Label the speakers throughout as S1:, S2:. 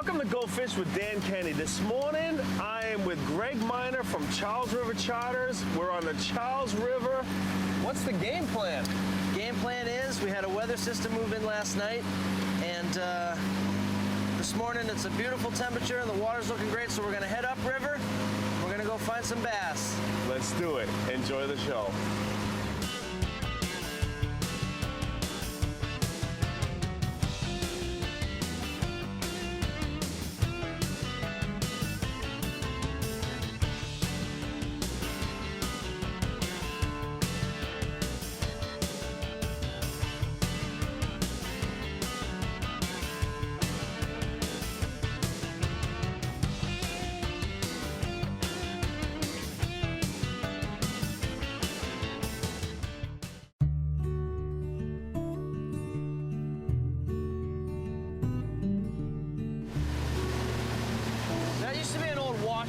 S1: Welcome to Go Fish with Dan Kenney. This morning, I am with Greg Miner from Charles River Charters. We're on the Charles River. What's the game plan?
S2: Game plan is we had a weather system move in last night, and this morning it's a beautiful temperature and the water's looking great, so we're gonna head upriver. We're gonna go find some bass.
S1: Let's do it. Enjoy the show.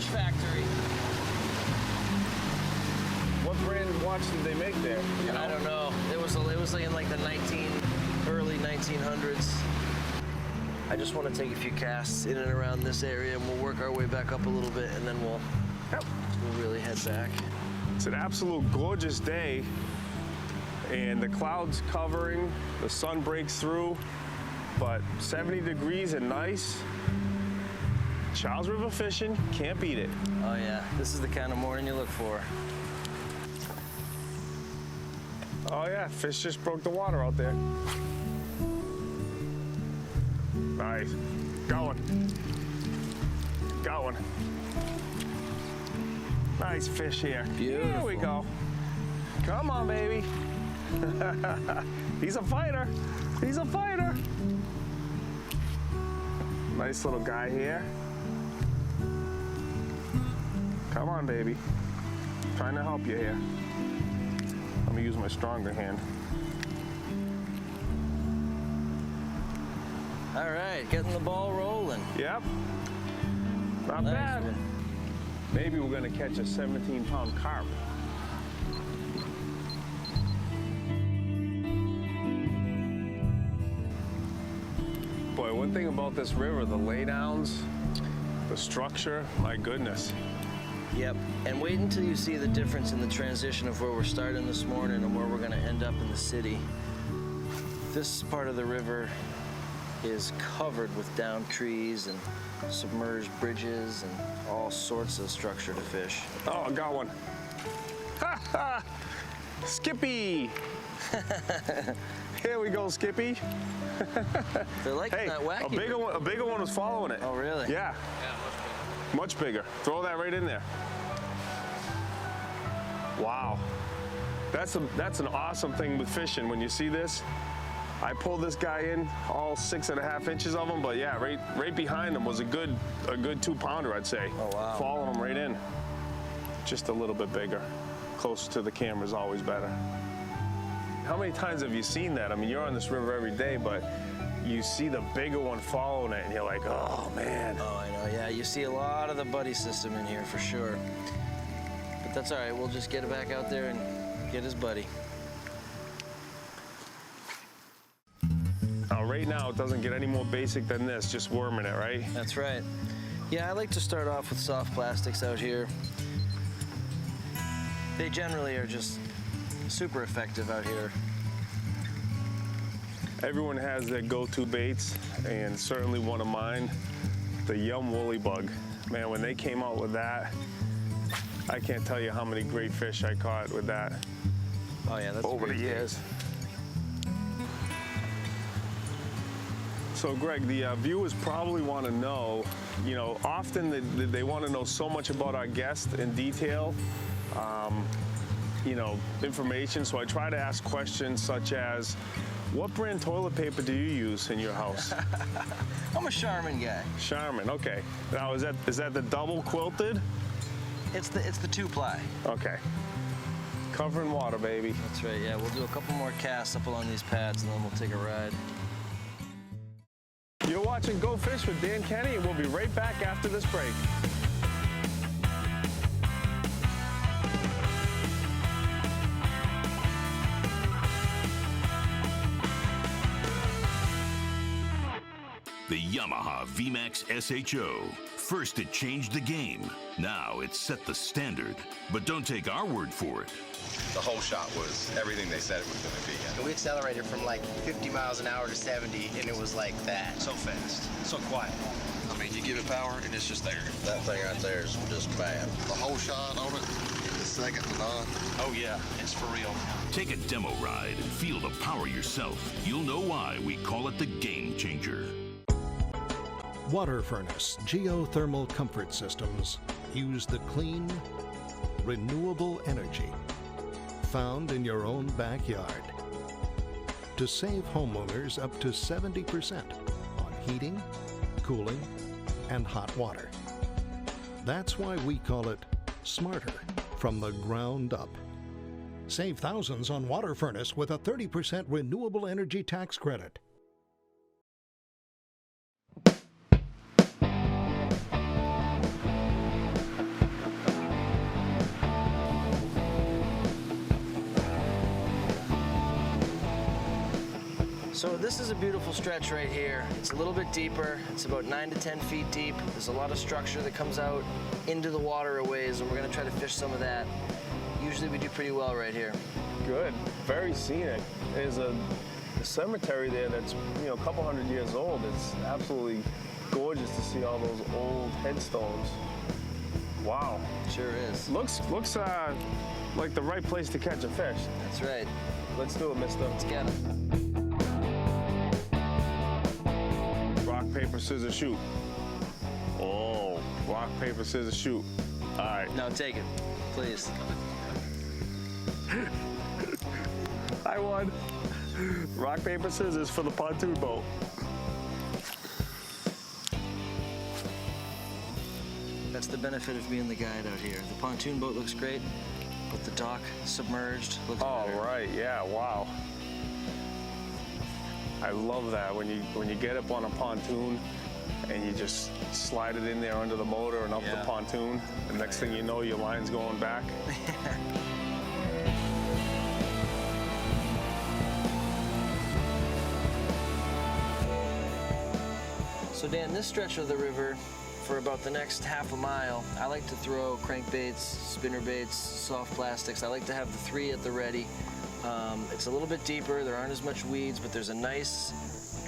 S2: Factory.
S1: What brand watch did they make there? You know?
S2: I don't know. It was like in like the early 1900s. I just want to take a few casts in and around this area, and we'll work our way back up a little bit, and then we'll really head back.
S1: It's an absolute gorgeous day, and the clouds covering, the sun breaks through, but 70 degrees and nice. Charles River fishing, can't beat it.
S2: Oh yeah, this is the kind of morning you look for.
S1: Oh yeah, fish just broke the water out there. Nice, going. Nice fish here.
S2: Beautiful.
S1: Here we go. Come on, baby. He's a fighter. He's a fighter. Nice little guy here. Come on, baby. Trying to help you here. Let me use my stronger hand.
S2: All right, getting the ball rolling.
S1: Yep. Not
S2: Nice,
S1: bad.
S2: man.
S1: Maybe we're gonna catch a 17-pound carp. Boy, one thing about this river, the laydowns, the structure, my goodness.
S2: Yep, and wait until you see the difference in the transition of where we're starting this morning and where we're gonna end up in the city. This part of the river is covered with downed trees and submerged bridges and all sorts of structure to fish.
S1: Oh, I got one. Ha ha! Skippy! Here we go, Skippy.
S2: They're like
S1: Hey,
S2: that wacky.
S1: a bigger one was following it.
S2: Oh, really?
S1: Yeah. Much bigger. Throw that right in there. Wow. That's an awesome thing with fishing. When you see this, I pulled this guy in, all 6.5 inches of him, but yeah, right behind him was a good 2-pounder, I'd say.
S2: Oh, wow.
S1: Following him right in. Just a little bit bigger. Closer to the camera is always better. How many times have you seen that? I mean, you're on this river every day, but you see the bigger one following it, and you're like, oh, man.
S2: Oh, I know, yeah. You see a lot of the buddy system in here for sure. But that's all right. We'll just get it back out there and get his buddy.
S1: Now, right now, it doesn't get any more basic than this, just worming it, right?
S2: That's right. Yeah, I like to start off with soft plastics out here. They generally are just super effective out here.
S1: Everyone has their go-to baits, and certainly one of mine, the Yum Woolly Bug. Man, when they came out with that, I can't tell you how many great fish I caught with that.
S2: Oh yeah, that's
S1: over the years. So Greg, the viewers probably want to know, you know, often they want to know so much about our guest in detail, you know, information. So I try to ask questions such as, what brand toilet paper do you use in your house?
S2: I'm a Charmin guy.
S1: Charmin, okay. Now is that the double quilted?
S2: It's the 2-ply.
S1: Okay. Cover in water, baby.
S2: That's right, yeah. We'll do a couple more casts up along these pads and then we'll take a ride.
S1: You're watching Go Fish with Dan Kenney, and we'll be right back after this break.
S3: The Yamaha VMAX SHO. First, it changed the game. Now, it set the standard. But don't take our word for it.
S4: The whole shot was everything they said it was going to be.
S5: And we accelerated from like 50 miles an hour to 70, and it was like that.
S6: So fast, so quiet. I mean, you give it power, and it's just there.
S5: That thing right there is just bad.
S7: The whole shot on it is second to none.
S6: Oh, yeah, it's for real.
S3: Take a demo ride and feel the power yourself. You'll know why we call it the Game Changer.
S8: Water furnace geothermal comfort systems use the clean, renewable energy found in your own backyard to save homeowners up to 70% on heating, cooling, and hot water. That's why we call it smarter from the ground up. Save thousands on water furnace with a 30% renewable energy tax credit.
S2: So this is a beautiful stretch right here. It's a little bit deeper. It's about 9 to 10 feet deep. There's a lot of structure that comes out into the water a ways, and we're gonna try to fish some of that. Usually we do pretty well right here.
S1: Good, very scenic. There's a cemetery there that's, you know, a couple hundred years old. It's absolutely gorgeous to see all those old headstones. Wow.
S2: Sure is.
S1: Looks like the right place to catch a fish.
S2: That's right.
S1: Let's do it, mister.
S2: Let's get it.
S1: Rock, paper, scissors, shoot. Oh, rock, paper, scissors, shoot. All right.
S2: No, take it, please.
S1: I won. Rock, paper, scissors for the pontoon boat.
S2: That's the benefit of being the guide out here. The pontoon boat looks great, but the dock submerged looks
S1: Oh,
S2: better.
S1: right, yeah, wow. I love that when you get up on a pontoon and you just slide it in there under the motor and up the pontoon. The next thing you know, your line's going back.
S2: So Dan, this stretch of the river, for about the next half a mile, I like to throw crankbaits, spinnerbaits, soft plastics. I like to have the 3 at the ready. It's a little bit deeper, there aren't as much weeds, but there's a nice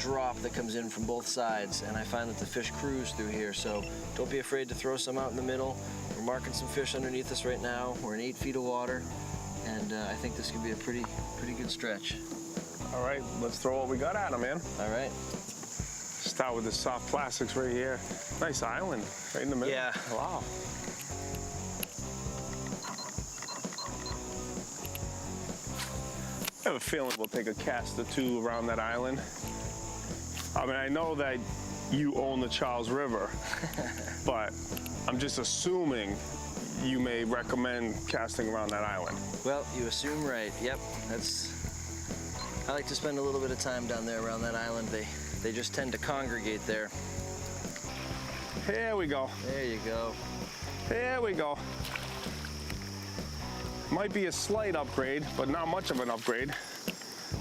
S2: drop that comes in from both sides, and I find that the fish cruise through here, so don't be afraid to throw some out in the middle. We're marking some fish underneath us right now. We're in 8 feet of water, and I think this could be a pretty good stretch.
S1: All right, let's throw what we got at 'em, man.
S2: All right.
S1: Start with the soft plastics right here. Nice island, right in the middle.
S2: Yeah.
S1: Wow. I have a feeling we'll take a cast or 2 around that island. I mean, I know that you own the Charles River, but I'm just assuming you may recommend casting around that island.
S2: Well, you assume right. Yep, I like to spend a little bit of time down there around that island. They just tend to congregate there.
S1: Here we go.
S2: There you go.
S1: There we go. Might be a slight upgrade, but not much of an upgrade.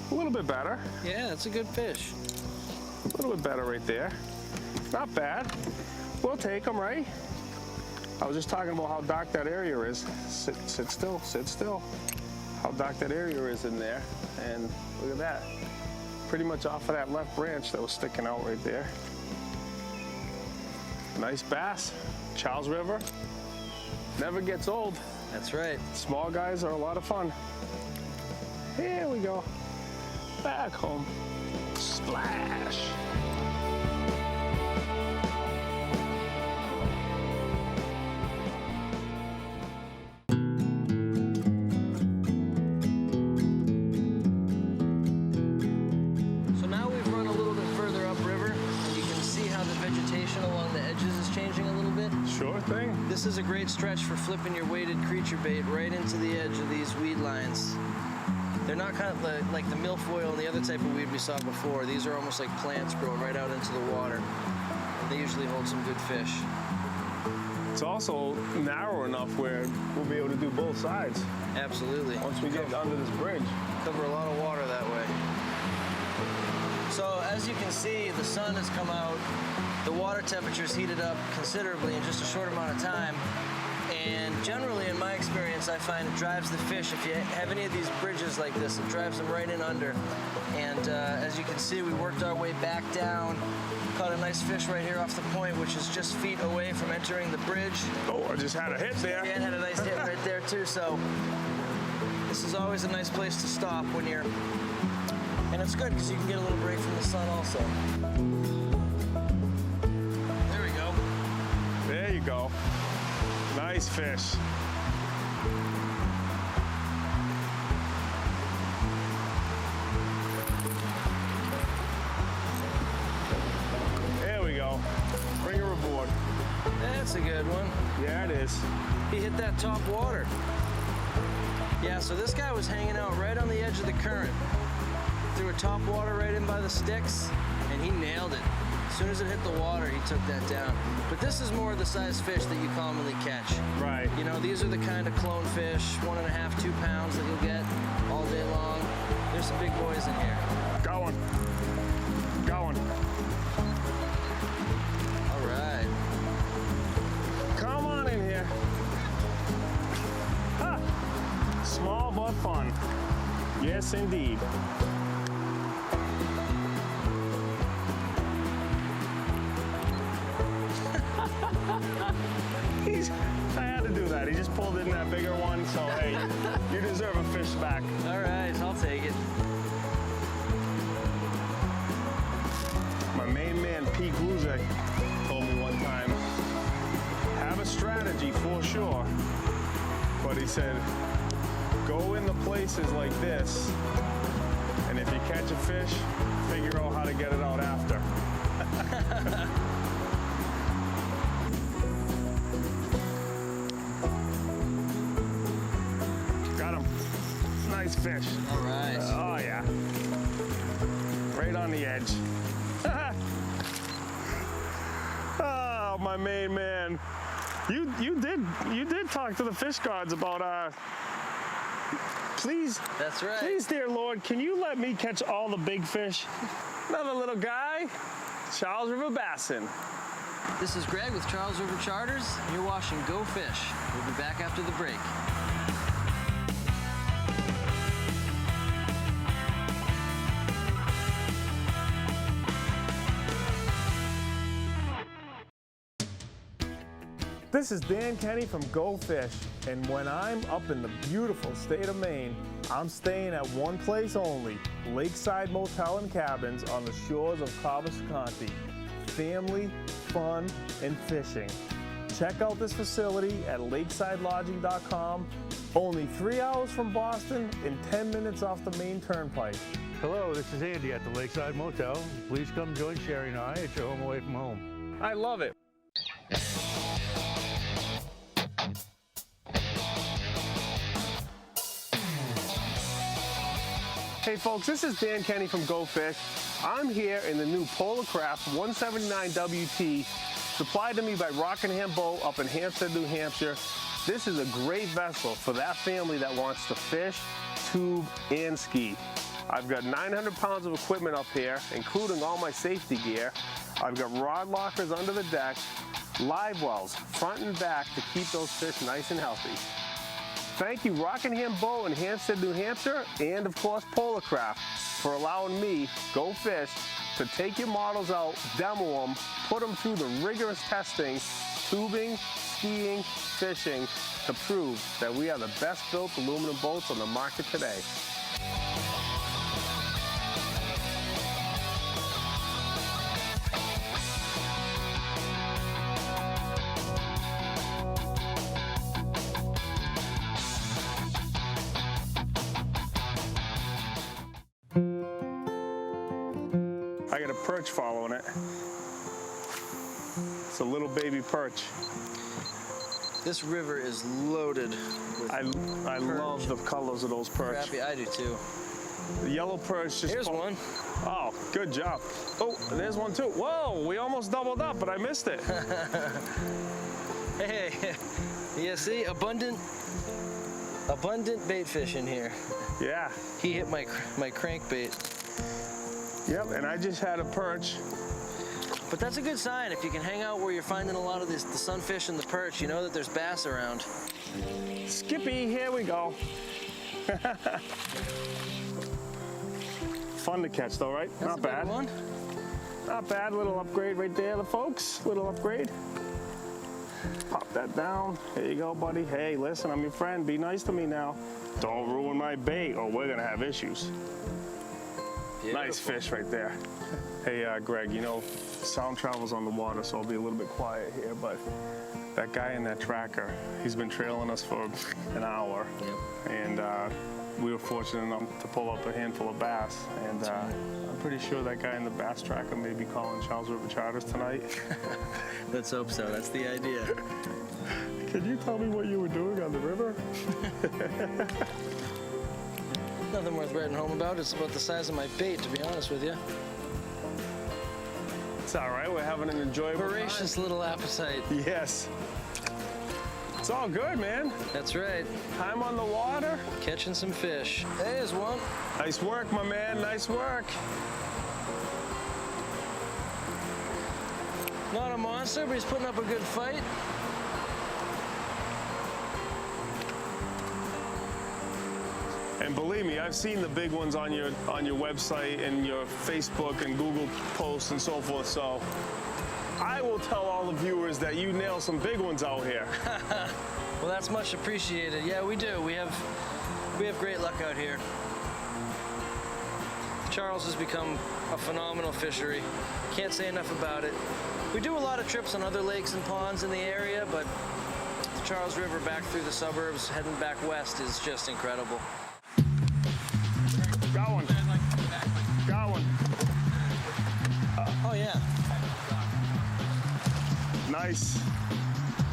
S1: A little bit better.
S2: Yeah, that's a good fish.
S1: A little bit better right there. Not bad. We'll take them, right? I was just talking about how dark that area is. Sit still, sit still. How dark that area is in there. And look at that. Pretty much off of that left branch that was sticking out right there. Nice bass. Charles River. Never gets old.
S2: That's right.
S1: Small guys are a lot of fun. Here we go. Back home. Splash.
S2: So now we've run a little bit further upriver, and you can see how the vegetation along the edges is changing a little bit.
S1: Sure thing.
S2: This is a great stretch for flipping your weighted creature bait right into the edge of these weed lines. They're not kind of like the milfoil and the other type of weed we saw before. These are almost like plants growing right out into the water. They usually hold some good fish.
S1: It's also narrow enough where we'll be able to do both sides.
S2: Absolutely.
S1: Once we get under this bridge.
S2: Cover a lot of water that way. So as you can see, the sun has come out, the water temperature's heated up considerably in just a short amount of time. And generally, in my experience, I find it drives the fish. If you have any of these bridges like this, it drives them right in under. And as you can see, we worked our way back down, caught a nice fish right here off the point, which is just feet away from entering the bridge.
S1: Oh, I just had a hit there.
S2: Yeah, it had a nice hit right there too. So this is always a nice place to stop when you're, and it's good because you can get a little break from the sun also. There we go.
S1: There you go. Nice fish. There we go. Bring her aboard.
S2: That's a good one.
S1: Yeah, it is.
S2: He hit that top water. Yeah, so this guy was hanging out right on the edge of the current. Threw a top water right in by the sticks, and he nailed it. As soon as it hit the water, he took that down. But this is more the size fish that you commonly catch.
S1: Right.
S2: You know, these are the kind of clone fish, 1.5, 2 pounds that you'll get all day long. There's some big boys in here.
S1: Going. Going.
S2: All right.
S1: Come on in here. Ha! Small but fun. Yes, indeed. I had to do that. He just pulled in that bigger one, so hey, you deserve a fish back.
S2: All right, I'll take it.
S1: My main man, Pete Gluzek, told me one time, have a strategy for sure, but he said, go into places like this, and if you catch a fish, figure out how to get it out after. Got him. Nice fish.
S2: All right.
S1: Oh yeah. Right on the edge. Oh, my main man. You did talk to the fish gods about please.
S2: That's right.
S1: Please, dear Lord, can you let me catch all the big fish? Another little guy, Charles River Bassin.
S2: This is Greg with Charles River Charters. You're watching Go Fish. We'll be back after the break.
S1: This is Dan Kenney from Go Fish, and when I'm up in the beautiful state of Maine, I'm staying at one place only, Lakeside Motel and Cabins on the shores of Cavasconti. Family, fun, and fishing. Check out this facility at lakesidelodging.com. Only 3 hours from Boston and 10 minutes off the Maine Turnpike.
S9: Hello, this is Andy at the Lakeside Motel. Please come join Sherry and I at your home away from home.
S1: I love it. Hey folks, this is Dan Kenney from Go Fish. I'm here in the new Polar Craft 179 WT, supplied to me by Rockingham Boat up in Hampstead, New Hampshire. This is a great vessel for that family that wants to fish, tube, and ski. I've got 900 pounds of equipment up here, including all my safety gear. I've got rod lockers under the deck, live wells front and back to keep those fish nice and healthy. Thank you, Rockingham Boat in Hampstead, New Hampshire, and of course Polar Craft for allowing me, Go Fish, to take your models out, demo them, put them through the rigorous testing, tubing, skiing, fishing, to prove that we are the best built aluminum boats on the market today. I got a perch following it. It's a little baby perch.
S2: This river is loaded with
S1: I love the colors of those perch.
S2: crappie. I do too.
S1: The yellow perch just...
S2: Here's one.
S1: Oh, good job. Oh, there's one too. Whoa, we almost doubled up, but I missed it.
S2: Hey, yeah, see, abundant bait fish in here.
S1: Yeah.
S2: He hit my crankbait.
S1: Yep, and I just had a perch.
S2: But that's a good sign. If you can hang out where you're finding a lot of the sunfish and the perch, you know that there's bass around.
S1: Skippy, here we go. Fun to catch though, right?
S2: That's
S1: Not
S2: a better
S1: bad.
S2: one.
S1: Not bad, little upgrade right there, the folks. Little upgrade. Pop that down. There you go, buddy. Hey, listen, I'm your friend. Be nice to me now. Don't ruin my bait or we're gonna have issues.
S2: Beautiful.
S1: Nice fish right there. Hey, Greg, you know, sound travels on the water, so I'll be a little bit quiet here, but that guy in that tracker, he's been trailing us for an hour.
S2: Yep.
S1: And we were fortunate enough to pull up a handful of bass. And I'm pretty sure that guy in the bass tracker may be calling Charles River Charters tonight.
S2: Let's hope so. That's the idea.
S1: Can you tell me what you were doing on the river?
S2: Nothing worth writing home about. It's about the size of my bait, to be honest with you.
S1: It's all right. We're having an enjoyable
S2: Voracious little appetite.
S1: time. Yes. It's all good, man.
S2: That's right.
S1: Time on the water.
S2: Catching some fish. There's one.
S1: Nice work, my man. Nice work.
S2: Not a monster, but he's putting up a good fight.
S1: And believe me, I've seen the big ones on your website and your Facebook and Google posts and so forth. So I will tell all the viewers that you nail some big ones out here.
S2: Well, that's much appreciated. Yeah, we do. We have great luck out here. Charles has become a phenomenal fishery. Can't say enough about it. We do a lot of trips on other lakes and ponds in the area, but the Charles River back through the suburbs, heading back west, is just incredible.
S1: Got one. Got one.
S2: Oh yeah.
S1: Nice.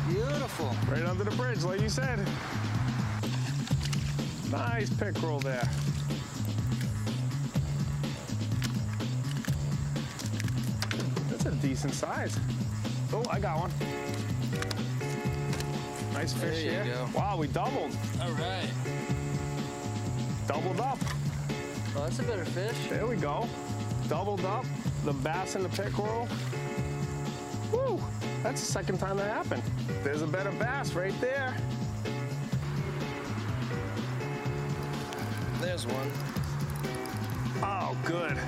S2: Beautiful.
S1: Right under the bridge, like you said. Nice pickerel there. That's a decent size. Oh, I got one. Nice fish
S2: There you
S1: here.
S2: go.
S1: Wow, we doubled.
S2: All right.
S1: Doubled up.
S2: Well, that's a better fish.
S1: There we go. Doubled up. The bass and the pickerel. Woo! That's the second time that happened. There's a better bass right there.
S2: There's one.
S1: Oh, good.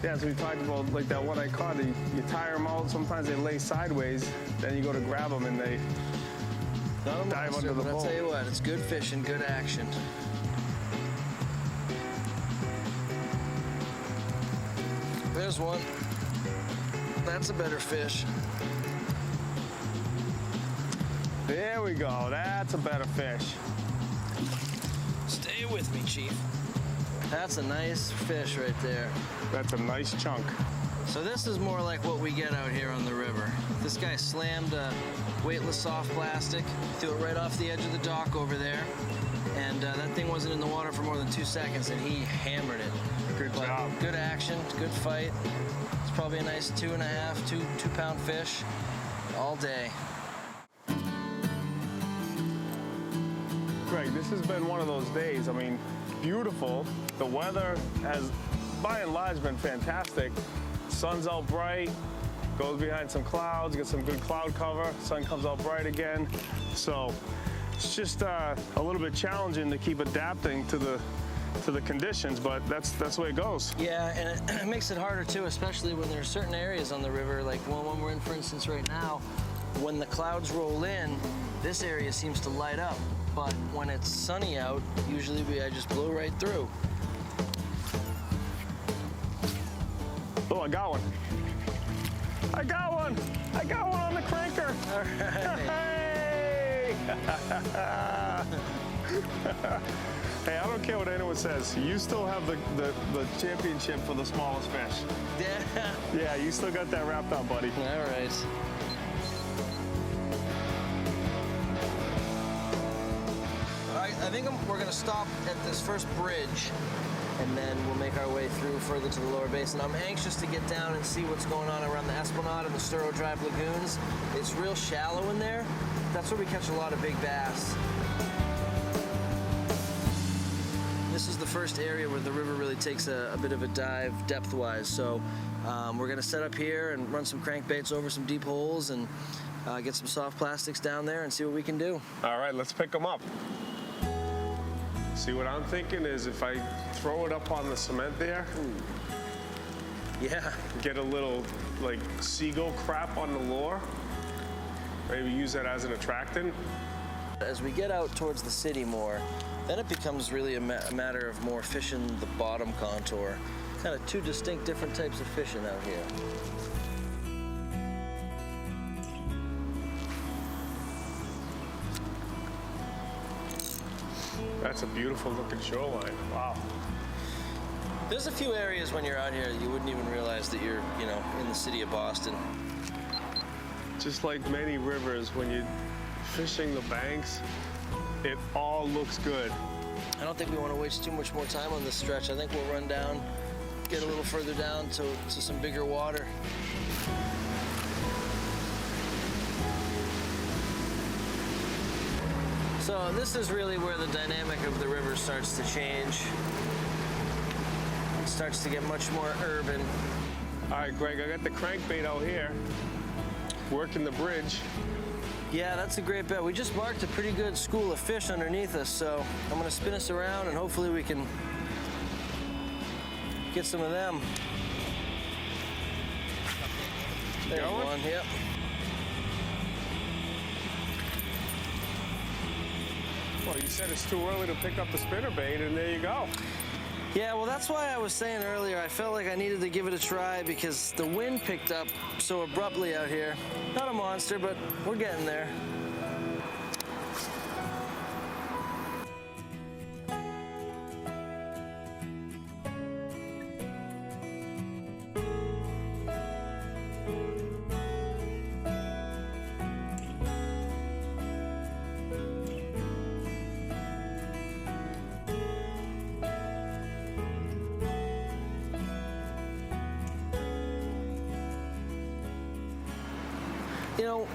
S1: Yeah, as we talked about, like that one I caught, you tire them out. Sometimes they lay sideways. Then you go to grab them and they
S2: Not a
S1: dive
S2: monster,
S1: under the
S2: but I'll
S1: boat.
S2: tell you what, it's good fishing, good action. There's one. That's a better fish.
S1: There we go. That's a better fish.
S2: Stay with me, Chief. That's a nice fish right there.
S1: That's a nice chunk.
S2: So this is more like what we get out here on the river. This guy slammed a weightless soft plastic, threw it right off the edge of the dock over there, and that thing wasn't in the water for more than 2 seconds, and he hammered it.
S1: Good
S2: But
S1: job.
S2: good action, good fight. It's probably a nice 2.5-2 pound fish all day.
S1: Greg, this has been one of those days. I mean, beautiful. The weather has, by and large, been fantastic. Sun's out bright, goes behind some clouds, get some good cloud cover. Sun comes out bright again. So it's just a little bit challenging to keep adapting to the conditions, but that's the way it goes.
S2: Yeah, and it makes it harder too, especially when there are certain areas on the river, like one we're in, for instance, right now. When the clouds roll in, this area seems to light up, but when it's sunny out, usually I just blow right through.
S1: Oh, I got one. I got one. I got one on the cranker.
S2: All right.
S1: Hey! Hey, I don't care what anyone says. You still have the championship for the smallest fish.
S2: Yeah.
S1: Yeah, you still got that wrapped up, buddy.
S2: All right. All right, I think we're gonna stop at this first bridge, and then we'll make our way through further to the lower basin. I'm anxious to get down and see what's going on around the Esplanade and the Sturo Drive lagoons. It's real shallow in there. That's where we catch a lot of big bass. This is the first area where the river really takes a bit of a dive depth-wise. So we're gonna set up here and run some crankbaits over some deep holes and get some soft plastics down there and see what we can do.
S1: All right, let's pick them up. See, what I'm thinking is if I throw it up on the cement there,
S2: Yeah.
S1: get a little like seagull crap on the lure, maybe use that as an attractant.
S2: As we get out towards the city more, then it becomes really a matter of more fishing the bottom contour. Kind of two distinct different types of fishing out here.
S1: That's a beautiful looking shoreline. Wow.
S2: There's a few areas when you're out here you wouldn't even realize that you're, in the city of Boston.
S1: Just like many rivers, when you're fishing the banks, it all looks good.
S2: I don't think we want to waste too much more time on this stretch. I think we'll run down, get a little further down to some bigger water. So this is really where the dynamic of the river starts to change. It starts to get much more urban.
S1: All right, Greg, I got the crankbait out here, working the bridge.
S2: Yeah, that's a great bet. We just marked a pretty good school of fish underneath us, so I'm gonna spin us around and hopefully we can get some of them. There's one, yep.
S1: Well, you said it's too early to pick up the spinnerbait, and there you go.
S2: Yeah, well, that's why I was saying earlier, I felt like I needed to give it a try because the wind picked up so abruptly out here. Not a monster, but we're getting there.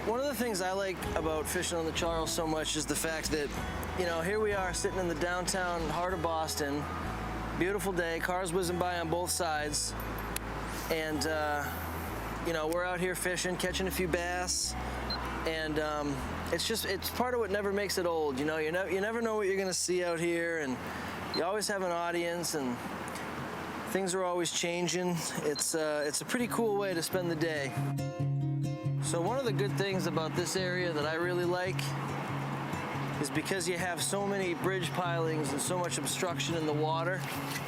S2: One of the things I like about fishing on the Charles so much is the fact that, here we are sitting in the downtown heart of Boston, beautiful day, cars whizzing by on both sides, and, we're out here fishing, catching a few bass, and it's part of what never makes it old, you never know what you're gonna see out here, and you always have an audience, and things are always changing. It's a pretty cool way to spend the day. So one of the good things about this area that I really like is because you have so many bridge pilings and so much obstruction in the water,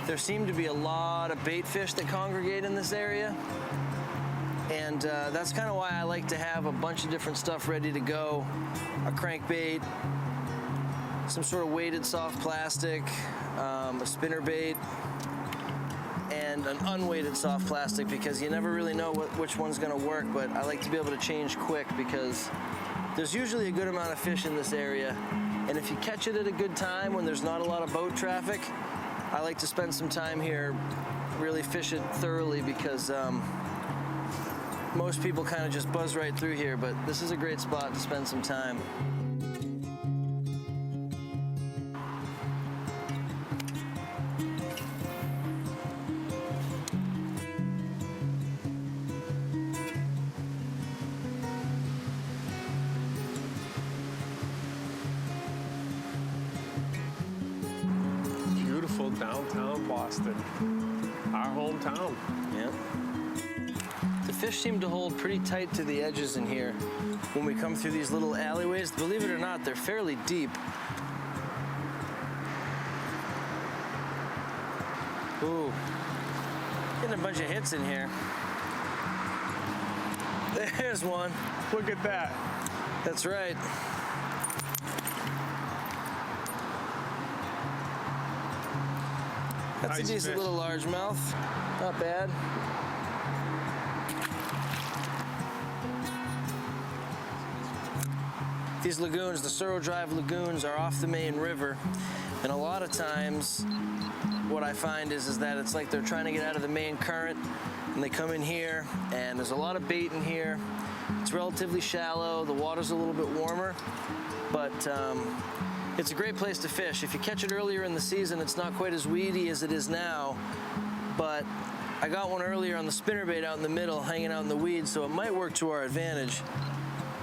S2: there seem to be a lot of bait fish that congregate in this area. And that's kind of why I like to have a bunch of different stuff ready to go. A crankbait, some sort of weighted soft plastic, a spinnerbait, and an unweighted soft plastic because you never really know which one's gonna work, but I like to be able to change quick because there's usually a good amount of fish in this area. And if you catch it at a good time when there's not a lot of boat traffic, I like to spend some time here, really fish it thoroughly because most people kind of just buzz right through here, but this is a great spot to spend some time.
S1: Downtown Boston, our hometown.
S2: Yeah. The fish seem to hold pretty tight to the edges in here when we come through these little alleyways. Believe it or not, they're fairly deep. Ooh, getting a bunch of hits in here. There's one.
S1: Look at that.
S2: That's right. That's
S1: Nice
S2: a decent
S1: fish.
S2: little largemouth. Not bad. These lagoons, the Surrow Drive lagoons, are off the main river. And a lot of times, what I find is that it's like they're trying to get out of the main current, and they come in here, and there's a lot of bait in here. It's relatively shallow. The water's a little bit warmer, but It's a great place to fish. If you catch it earlier in the season, it's not quite as weedy as it is now, but I got one earlier on the spinnerbait out in the middle, hanging out in the weeds, so it might work to our advantage.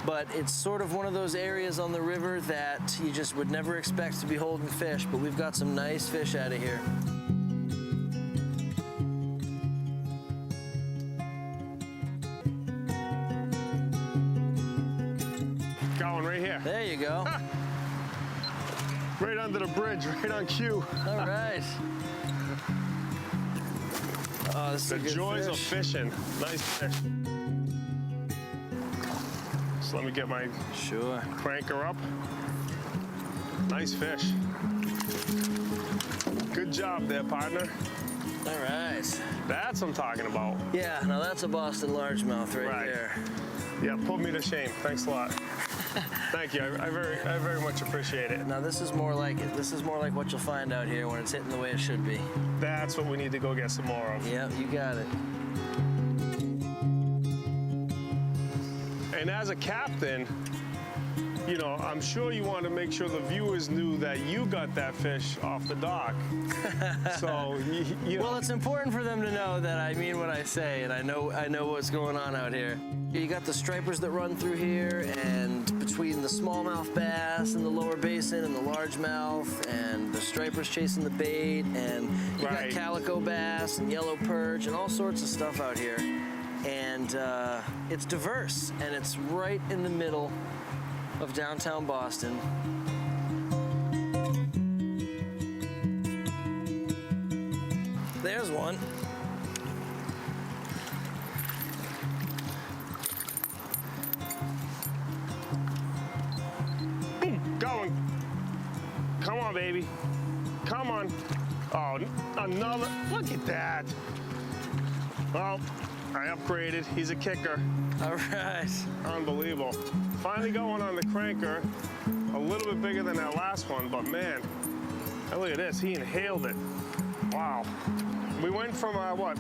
S2: But it's sort of one of those areas on the river that you just would never expect to be holding fish, but we've got some nice fish out of here.
S1: Going right here.
S2: There you go.
S1: Right under the bridge, right on cue.
S2: All right. Oh, this is
S1: The
S2: a good
S1: joys of
S2: fish.
S1: fishing. Nice fish. So let me get my
S2: Sure.
S1: cranker up. Nice fish. Good job there, partner.
S2: All right.
S1: That's what I'm talking about.
S2: Yeah, now that's a Boston largemouth right
S1: Right.
S2: there.
S1: Yeah, put me to shame. Thanks a lot. Thank you. I very much appreciate it.
S2: Now this is more like it. This is more like what you'll find out here when it's hitting the way it should be.
S1: That's what we need to go get some more of.
S2: Yeah, you got it.
S1: And as a captain, you know, I'm sure you want to make sure the viewers knew that you got that fish off the dock. So, you know.
S2: Well, it's important for them to know that I mean what I say, and I know what's going on out here. You got the stripers that run through here, and between the smallmouth bass and the lower basin and the largemouth, and the stripers chasing the bait, and you got
S1: Right.
S2: calico bass and yellow perch and all sorts of stuff out here. And it's diverse, and it's right in the middle of downtown Boston. There's one.
S1: Going. Come on, baby. Come on. Oh, another. Look at that. Well, I upgraded. He's a kicker.
S2: All right.
S1: Unbelievable. Finally got one on the cranker. A little bit bigger than that last one, but man, look at this. He inhaled it. Wow. We went from, what,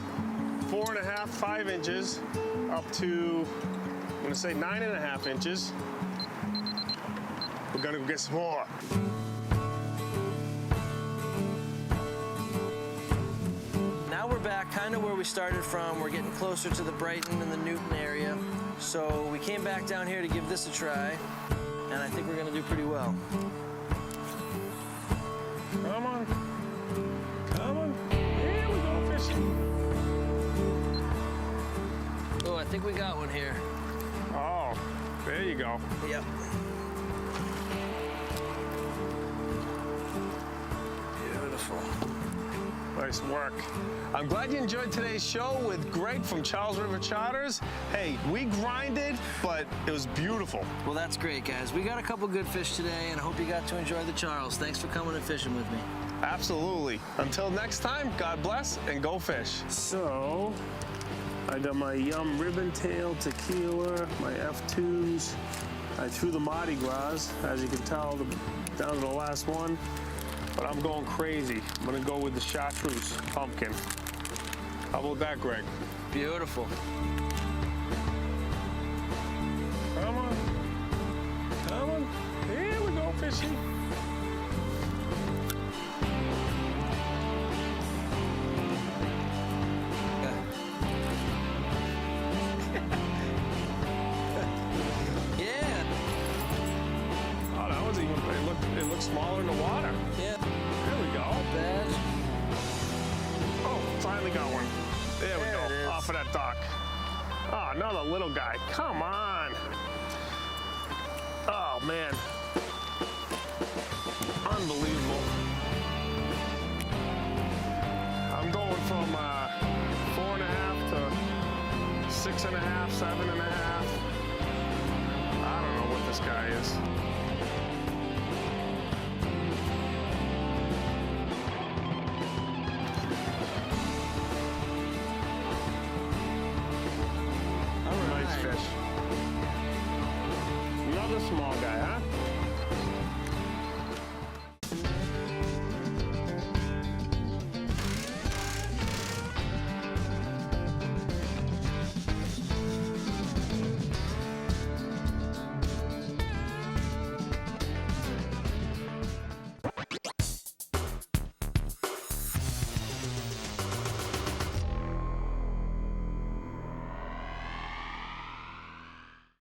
S1: 4.5, 5 inches up to, I'm gonna say 9.5 inches. We're gonna go get some more.
S2: Now we're back kind of where we started from. We're getting closer to the Brighton and the Newton area. So we came back down here to give this a try, and I think we're gonna do pretty well.
S1: Come on. Come on. Here we go fishing.
S2: Oh, I think we got one here.
S1: Oh, there you go.
S2: Yep. Beautiful.
S1: Nice work. I'm glad you enjoyed today's show with Greg from Charles River Charters. Hey, we grinded, but it was beautiful.
S2: Well, that's great, guys. We got a couple good fish today, and I hope you got to enjoy the Charles. Thanks for coming and fishing with me.
S1: Absolutely. Until next time, God bless and go fish. So, I got my Yum Ribbon Tail Tequila, my F2s. I threw the Mardi Gras, as you can tell, down to the last one. But I'm going crazy. I'm gonna go with the Chartreuse Pumpkin. How about that, Greg?
S2: Beautiful.
S1: Come on. Come on. Here we go, fishing.
S2: Yeah.
S1: Oh, that was even, it looked smaller in the water.
S2: Yeah.
S1: There we go.
S2: Bad.
S1: Oh, finally got one. There we
S2: There
S1: go.
S2: it is.
S1: Off of that dock. Oh, another little guy. Come on. Oh, man. Unbelievable. I'm going from 4.5 to 6.5, 7.5. I don't know what this guy is. Nice fish. Another small guy, huh?